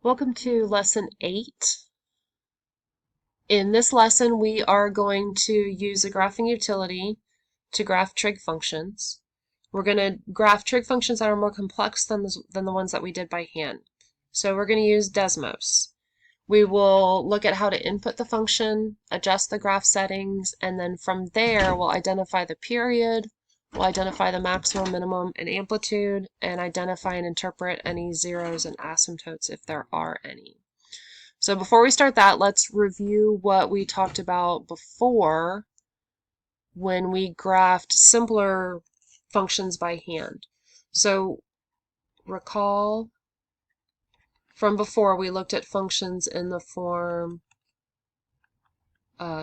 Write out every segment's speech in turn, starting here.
Welcome to lesson 8. In this lesson, we are going to use a graphing utility to graph trig functions. We're going to graph trig functions that are more complex than the ones that we did by hand. So we're going to use Desmos. We will look at how to input the function, adjust the graph settings, and then from there we'll identify the period, we'll identify the maximum, minimum, and amplitude, and identify and interpret any zeros and asymptotes if there are any. So before we start that, let's review what we talked about before when we graphed simpler functions by hand. So recall from before we looked at functions in the form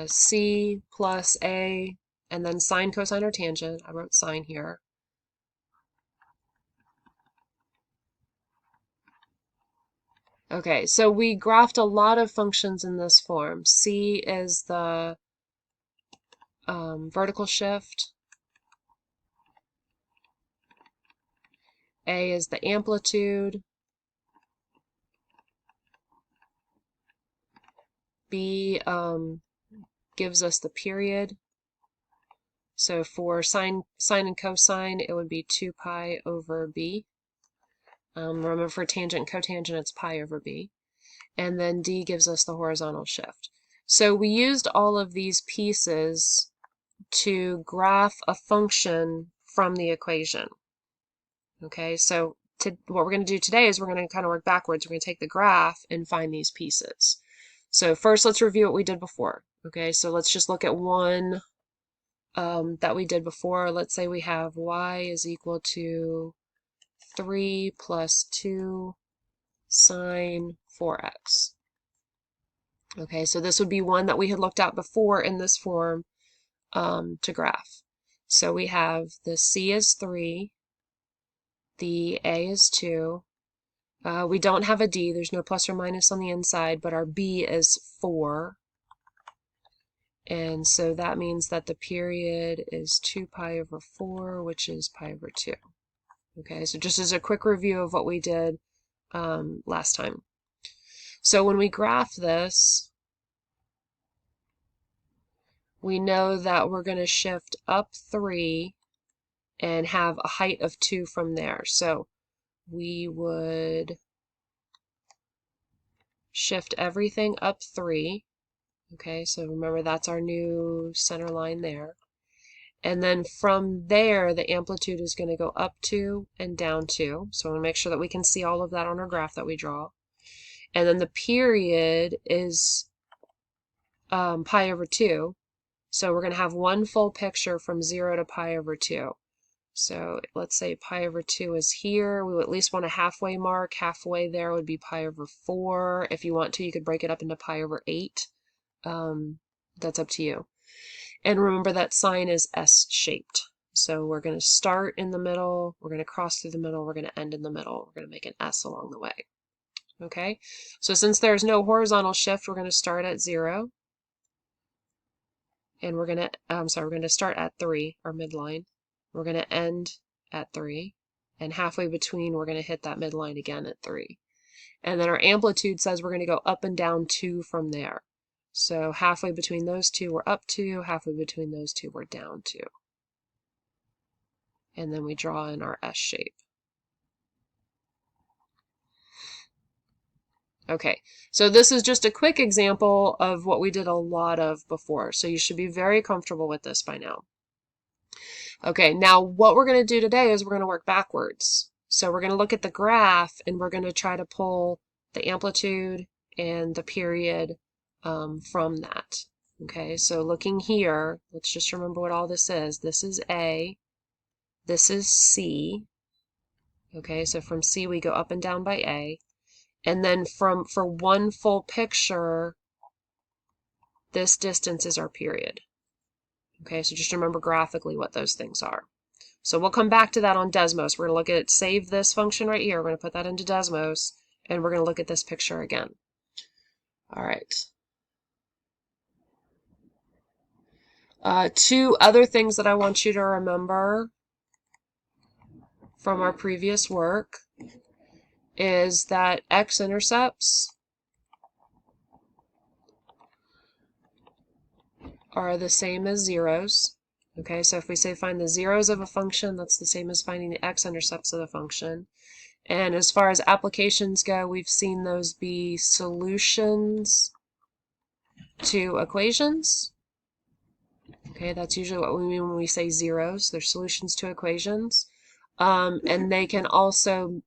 c plus a and then sine, cosine, or tangent. I wrote sine here. Okay, so we graphed a lot of functions in this form. C is the vertical shift. A is the amplitude. B gives us the period. So for sine and cosine, it would be 2 pi over b. Remember for tangent and cotangent, it's pi over b. And then D gives us the horizontal shift. So we used all of these pieces to graph a function from the equation. Okay, so what we're going to do today is we're going to kind of work backwards. We're going to take the graph and find these pieces. So first, let's review what we did before. Okay, so let's just look at one that we did before. Let's say we have y is equal to 3 plus 2 sine 4x. Okay, so this would be one that we had looked at before in this form to graph. So we have the c is 3, the a is 2. We don't have a d, there's no plus or minus on the inside, but our b is 4. And so that means that the period is 2 pi over 4, which is pi over 2. Okay, so just as a quick review of what we did last time. So when we graph this, we know that we're going to shift up 3 and have a height of 2 from there. So we would shift everything up 3. Okay, so remember that's our new center line there. And then from there, the amplitude is going to go up 2 and down 2. So I want to make sure that we can see all of that on our graph that we draw. And then the period is pi over 2. So we're going to have one full picture from 0 to pi over 2. So let's say pi over 2 is here. We would at least want a halfway mark. Halfway there would be pi over 4. If you want to, you could break it up into pi over 8. That's up to you. And remember that sine is S-shaped. So we're going to start in the middle, we're going to cross through the middle, we're going to end in the middle. We're going to make an S along the way. Okay? So since there's no horizontal shift, we're going to start at 0. And we're going to start at 3, our midline. We're going to end at 3. And halfway between, we're going to hit that midline again at 3. And then our amplitude says we're going to go up and down 2 from there. So halfway between those two, we're up 2. Halfway between those two, we're down 2. And then we draw in our S shape. Okay, so this is just a quick example of what we did a lot of before. So you should be very comfortable with this by now. Okay, now what we're going to do today is we're going to work backwards. So we're going to look at the graph and we're going to try to pull the amplitude and the period from that. Okay, so looking here, let's just remember what all this is. This is A, this is C. Okay, so from C we go up and down by A. And then for one full picture, this distance is our period. Okay, so just remember graphically what those things are. So we'll come back to that on Desmos. We're going to look at save this function right here. We're going to put that into Desmos, and we're going to look at this picture again. All right. Two other things that I want you to remember from our previous work is that x-intercepts are the same as zeros. Okay, so if we say find the zeros of a function, that's the same as finding the x-intercepts of the function. And as far as applications go, we've seen those be solutions to equations. Okay, that's usually what we mean when we say zeros. They're solutions to equations. And they can also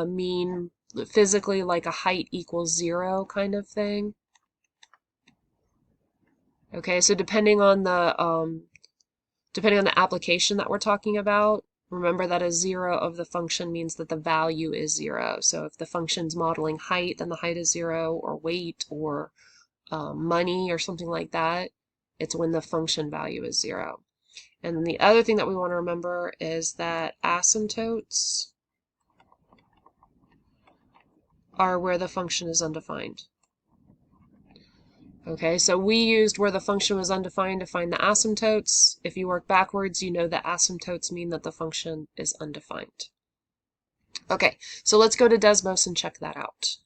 mean physically like a height equals 0 kind of thing. Okay, so depending on the application that we're talking about, remember that a 0 of the function means that the value is 0. So if the function's modeling height, then the height is 0, or weight, or money, or something like that. It's when the function value is 0. And then the other thing that we want to remember is that asymptotes are where the function is undefined. Okay, so we used where the function was undefined to find the asymptotes. If you work backwards, you know that asymptotes mean that the function is undefined. Okay, so let's go to Desmos and check that out.